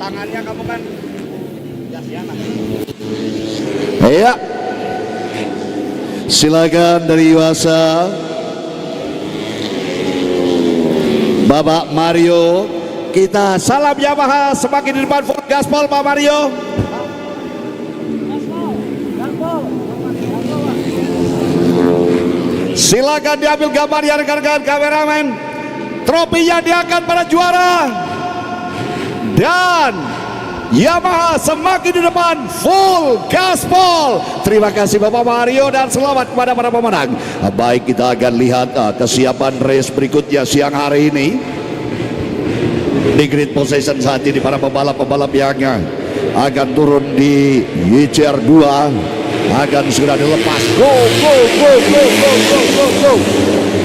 tangannya kamu kan jas-jasan. Iya. Silakan dari Iwasa. Bapak Mario, kita salam Yamaha semakin di depan full gaspol Pak Mario. Silakan diambil gambar ya rekan-rekan kameramen. Trofinya diangkat pada juara. Dan Yamaha semakin di depan full gaspol. Terima kasih Bapak Mario dan selamat kepada para pemenang. Baik, kita akan lihat kesiapan race berikutnya siang hari ini. Di grid position saat ini para pembalap-pembalap yang akan turun di YCR 2 akan segera dilepas. Go go go go go go go go.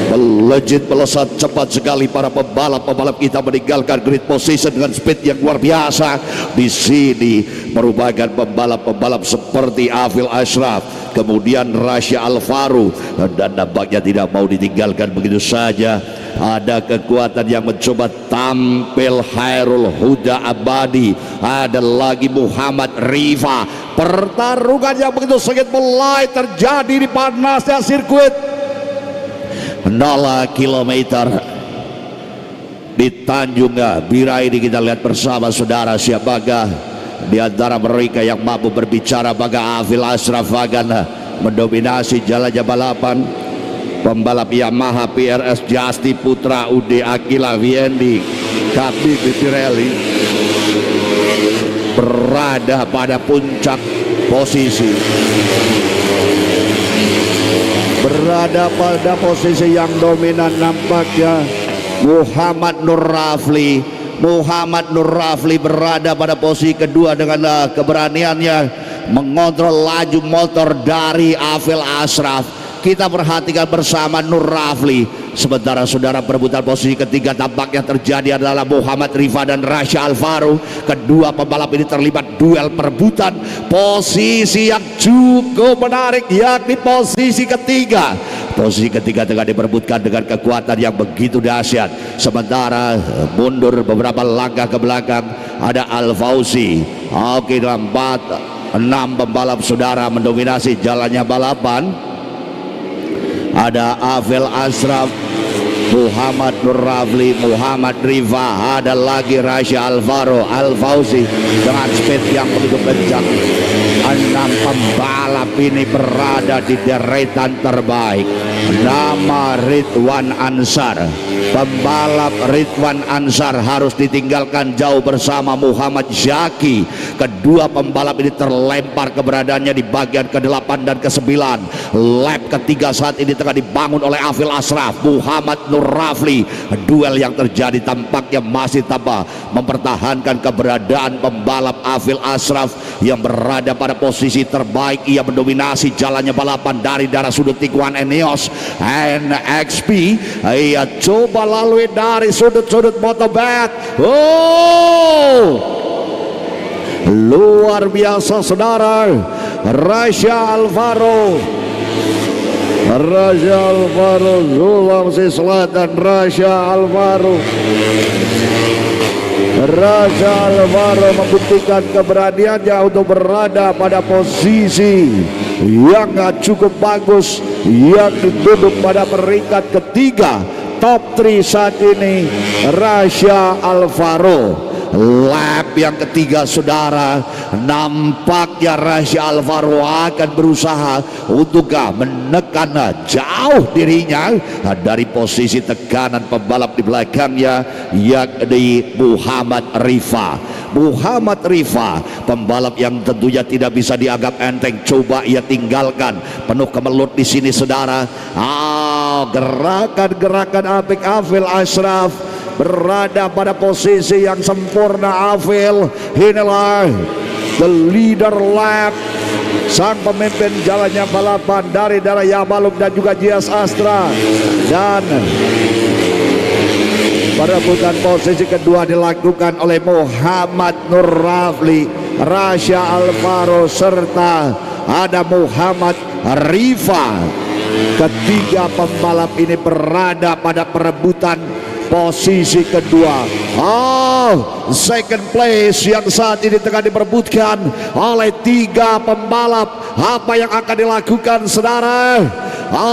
Melejit melesat cepat sekali para pembalap-pembalap kita meninggalkan grid position dengan speed yang luar biasa. Di sini merupakan pembalap-pembalap seperti Afil Ashraf, kemudian Rasya Alvaro, dan nampaknya tidak mau ditinggalkan begitu saja. Ada kekuatan yang mencoba tampil, Hairul Huda Abadi, ada lagi Muhammad Rifa. Pertarungan yang begitu sengit mulai terjadi di panasnya sirkuit 0 km di Tanjung Bira ini. Kita lihat bersama saudara siapakah di antara mereka yang mampu berbicara. Apakah Afil Ashraf akan mendominasi jalannya balapan? Pembalap Yamaha PRS Jasti Putra, Ude Akila Viendi, Kabi Pirelli berada pada puncak posisi, berada pada posisi yang dominan nampaknya Muhammad Nur Rafli. Muhammad Nur Rafli berada pada posisi kedua dengan keberaniannya mengontrol laju motor dari Afil Ashraf. Kita perhatikan bersama Nur Rafli. Sementara saudara perebutan posisi ketiga tampaknya terjadi adalah Muhammad Rifa dan Rasya Alvaro. Kedua pembalap ini terlibat duel perebutan posisi yang cukup menarik, yakni posisi ketiga. Posisi ketiga tengah diperebutkan dengan kekuatan yang begitu dahsyat. Sementara mundur beberapa langkah ke belakang ada Al Fauzi. Oke, 4-6 pembalap saudara mendominasi jalannya balapan. Ada Afil Ashraf, Muhammad Nur Rafli, Muhammad Rifa, ada lagi Rasya Alvaro, Al Fauzi dengan speed yang begitu kencang. 6 pembalap ini berada di deretan terbaik. Nama Ridwan Ansar, pembalap Ridwan Ansar harus ditinggalkan jauh bersama Muhammad Zaki. Kedua pembalap ini terlempar keberadaannya di bagian ke-8 dan ke-9. Lap ketiga saat ini tengah dibangun oleh Afil Ashraf, Muhammad Nur Rafli. Duel yang terjadi tampaknya masih tanpa mempertahankan keberadaan pembalap Afil Ashraf yang berada pada posisi terbaik. Ia mendominasi jalannya balapan dari darah sudut tikungan Eneos NXP. Ia coba lalui dari sudut-sudut Motobet. Luar biasa saudara. Rasya Alvaro, Sulawesi Selatan. Rasya Alvaro membuktikan keberaniannya untuk berada pada posisi yang cukup bagus, yang duduk pada peringkat ketiga. Top 3 saat ini Rasya Alvaro. Lap yang ketiga saudara, nampaknya Rasya Alvaro akan berusaha untuk menekan jauh dirinya dari posisi tekanan pembalap di belakangnya, yakni Muhammad Rifa. Muhammad Rifa, pembalap yang tentunya tidak bisa dianggap enteng, coba ia tinggalkan. Penuh kemelut di sini saudara. Gerakan-gerakan apik Afil Ashraf berada pada posisi yang sempurna. Afil, inilah the leader lap, sang pemimpin jalannya balapan dari Dara Yabaluk dan juga Gias Astra. Dan perebutan posisi kedua dilakukan oleh Muhammad Nur Rafli, Rasya Alvaro, serta ada Muhammad Rifa. Ketiga pembalap ini berada pada perebutan posisi kedua. Second place yang saat ini tengah diperebutkan oleh 3 pembalap. Apa yang akan dilakukan saudara?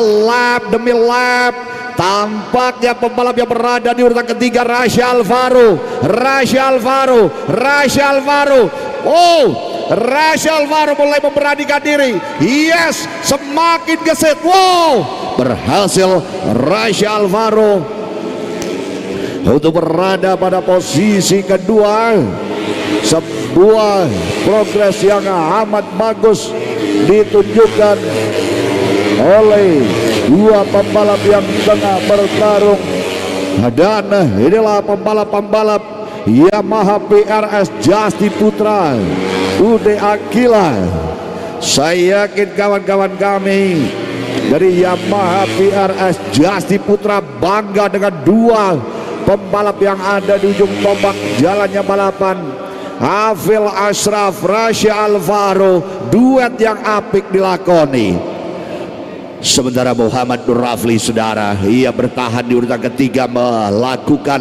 Lap demi lap. Tampaknya pembalap yang berada di urutan ketiga Rasya Alvaro. Rasya Alvaro mulai memberanikan diri. Yes, semakin gesit. Wow, berhasil Rasya Alvaro untuk berada pada posisi kedua. Sebuah progres yang amat bagus ditunjukkan oleh 2 pembalap yang tengah bertarung. Dan inilah pembalap-pembalap Yamaha PRS Jasti Putra, Ude Akila. Saya yakin kawan-kawan kami dari Yamaha PRS Jasti Putra bangga dengan 2 pembalap yang ada di ujung tombak jalannya balapan. Afil Ashraf, Rasya Alvaro, duet yang apik dilakoni. Sementara Muhammad Nur Rafli saudara, ia bertahan di urutan ketiga melakukan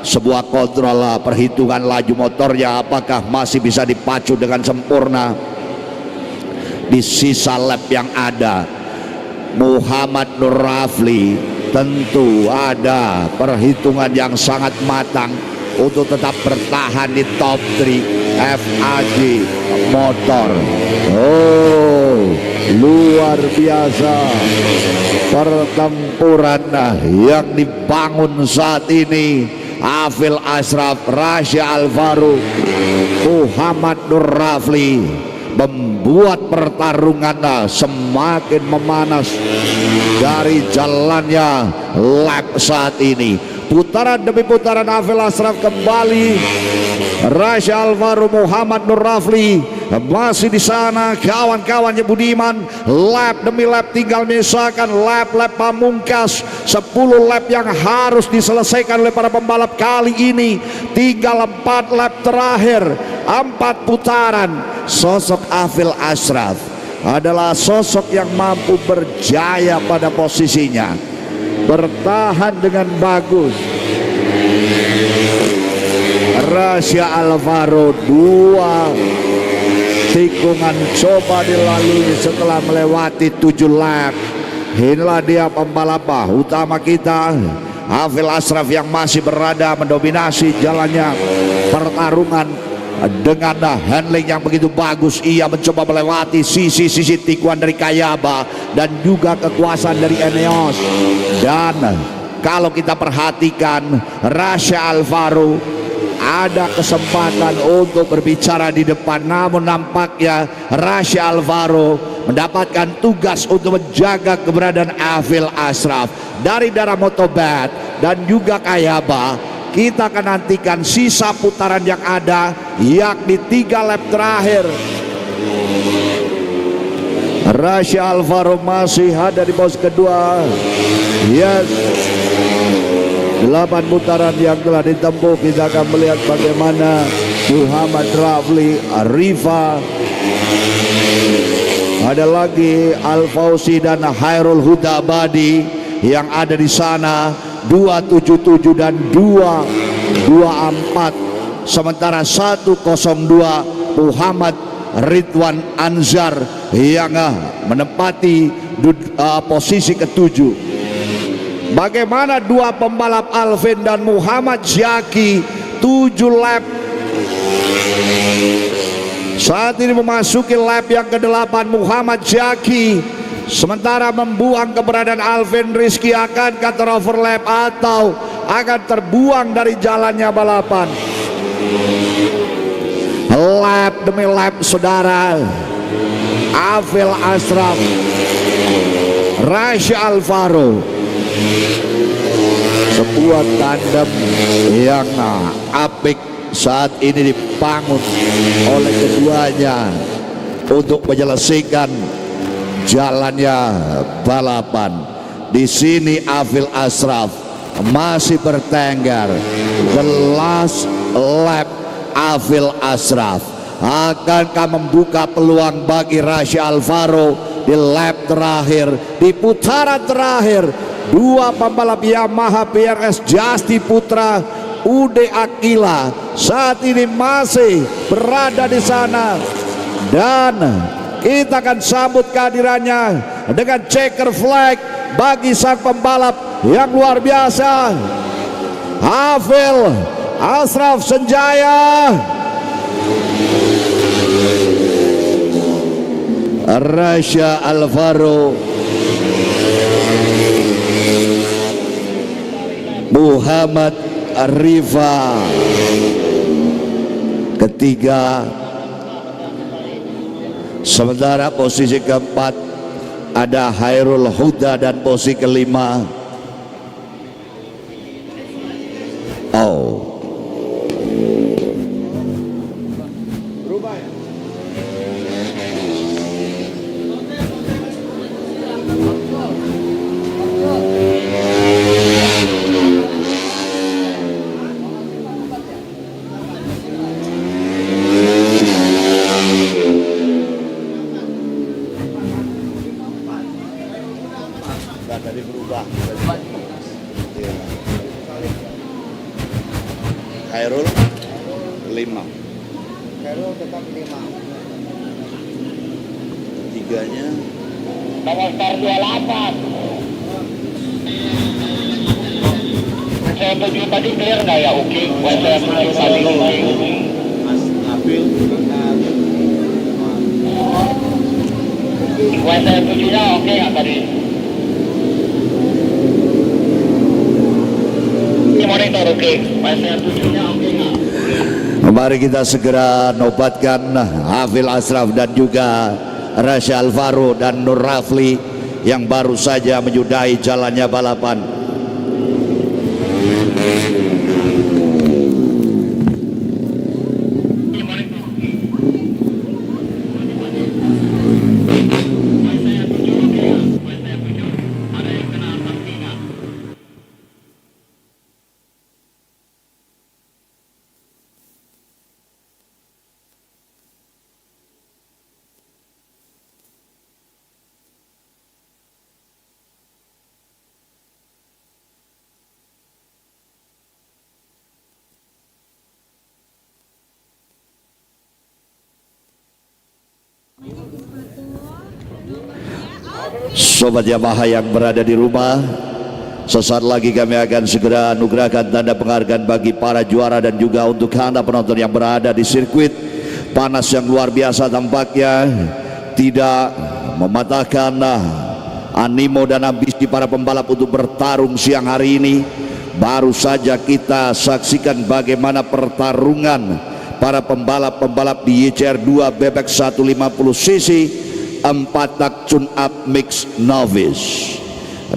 sebuah kontrol perhitungan laju motornya, apakah masih bisa dipacu dengan sempurna di sisa lap yang ada. Muhammad Nur Rafli tentu ada perhitungan yang sangat matang untuk tetap bertahan di top 3 FAG motor. Luar biasa pertempuran yang dibangun saat ini. Afil Ashraf, Rasya Alvaro, Muhammad Nur Rafli membuat pertarungan semakin memanas dari jalannya lap saat ini. Putaran demi putaran Afil Ashraf kembali. Rasya Alvaro, Muhammad Nur Rafli masih di sana. Kawan-kawannya Budiman, lap demi lap tinggal misalkan lap-lap pamungkas. 10 lap yang harus diselesaikan oleh para pembalap kali ini. Tinggal 4 lap terakhir, 4 putaran. Sosok Afil Ashraf adalah sosok yang mampu berjaya pada posisinya, bertahan dengan bagus. Rasya Alvaro 2 tikungan coba dilalui setelah melewati 7 lap. Inilah dia pembalap utama kita, Afil Ashraf, yang masih berada mendominasi jalannya pertarungan dengan handling yang begitu bagus. Ia mencoba melewati sisi-sisi tikungan dari Kayaba dan juga kekuasaan dari Eneos. Dan kalau kita perhatikan, Rasya Alvaro ada kesempatan untuk berbicara di depan, namun nampaknya Rasya Alvaro mendapatkan tugas untuk menjaga keberadaan Afil Ashraf dari Dara Motobat dan juga Kayaba. Kita akan nantikan sisa putaran yang ada, yakni 3 lap terakhir. Rasya Alvaro masih ada di pos kedua. Yes, 8 putaran yang telah ditempuh. Kita akan melihat bagaimana Muhammad Rafli, Rifa, ada lagi Al Fauzi dan Hairul Huda Abadi yang ada di sana. 277 dan 224. Sementara 102 Muhammad Ridwan Anzar yang menempati posisi ke-7. Bagaimana 2 pembalap Alvin dan Muhammad Jaki 7 lap. Saat ini memasuki lap yang ke-8 Muhammad Jaki. Sementara membuang keberadaan Alvin Rizky, akan counter overlap atau akan terbuang dari jalannya balapan. Lap demi lap saudara. Afil Ashraf, Rasya Alvaro, sebuah tandem yang apik saat ini dibangun oleh keduanya untuk menyelesaikan jalannya balapan. Di sini Afil Ashraf masih bertengger. The last lap Afil Ashraf akankah membuka peluang bagi Rasya Alvaro di lap terakhir, di putaran terakhir dua pembalap Yamaha PRS Jasti Putra Ude Akila saat ini masih berada di sana, dan kita akan sambut kehadirannya dengan checker flag bagi sang pembalap yang luar biasa, Hafil Ashraf Senjaya, Rasha Alvaro, Muhammad Rifa. Ketiga, sementara posisi keempat ada Hairul Huda, dan posisi kelima Berubah ya? Tadi berubah. Iya. Khairul 5. Khairul tetap 5. Tiganya nomor start 28. Saya 7 tadi clear nggak ya? Oke. Saya 7 tadi oke. Mas Nabil Saya 7-nya oke nggak tadi? Monitor oke. Saya 7-nya oke nggak? Mari kita segera nobatkan Hafil Ashraf dan juga Rasha Alvaro dan Nur Rafli yang baru saja menyudahi jalannya balapan. Sobat Yamaha yang berada di rumah, sesaat lagi kami akan segera anugerahkan tanda penghargaan bagi para juara dan juga untuk Anda penonton yang berada di sirkuit panas yang luar biasa. Tampaknya tidak mematahkan animo dan ambisi para pembalap untuk bertarung siang hari ini. Baru saja kita saksikan bagaimana pertarungan para pembalap-pembalap di YCR 2 bebek 150cc 4 tak tune up mix novice,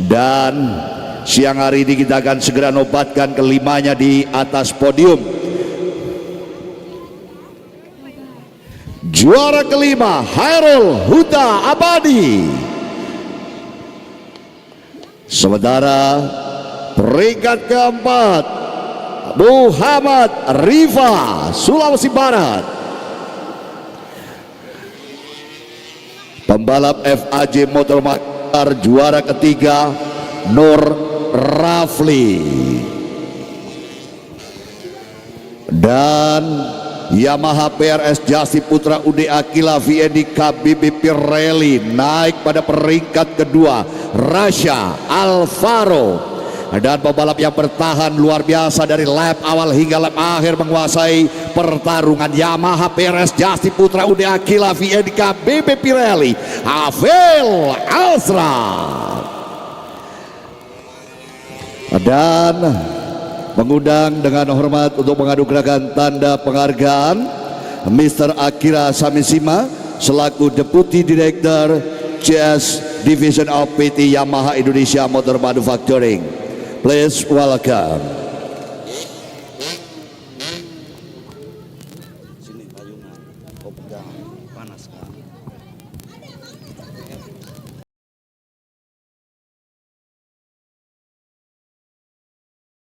dan siang hari ini kita akan segera nobatkan kelimanya di atas podium. Juara kelima Hairul Huda Abadi, sementara peringkat keempat Muhammad Rifa Sulawesi Barat. Pembalap FAJ Motor Makar juara ketiga Nur Rafli, dan Yamaha PRS Jasti Putra Ude Akila VND KBB Pirelli naik pada peringkat kedua Rasha Alvaro, dan pembalap yang bertahan luar biasa dari lap awal hingga lap akhir menguasai pertarungan Yamaha PRS Jasti Putra Ude Akila VND KBB Pirelli Hafil Ashraf, dan mengundang dengan hormat untuk menganugerahkan tanda penghargaan Mr. Akira Samisima selaku Deputy Director CS Division of PT Yamaha Indonesia Motor Manufacturing. Please welcome. sini payungan. Oh pegang panas kan.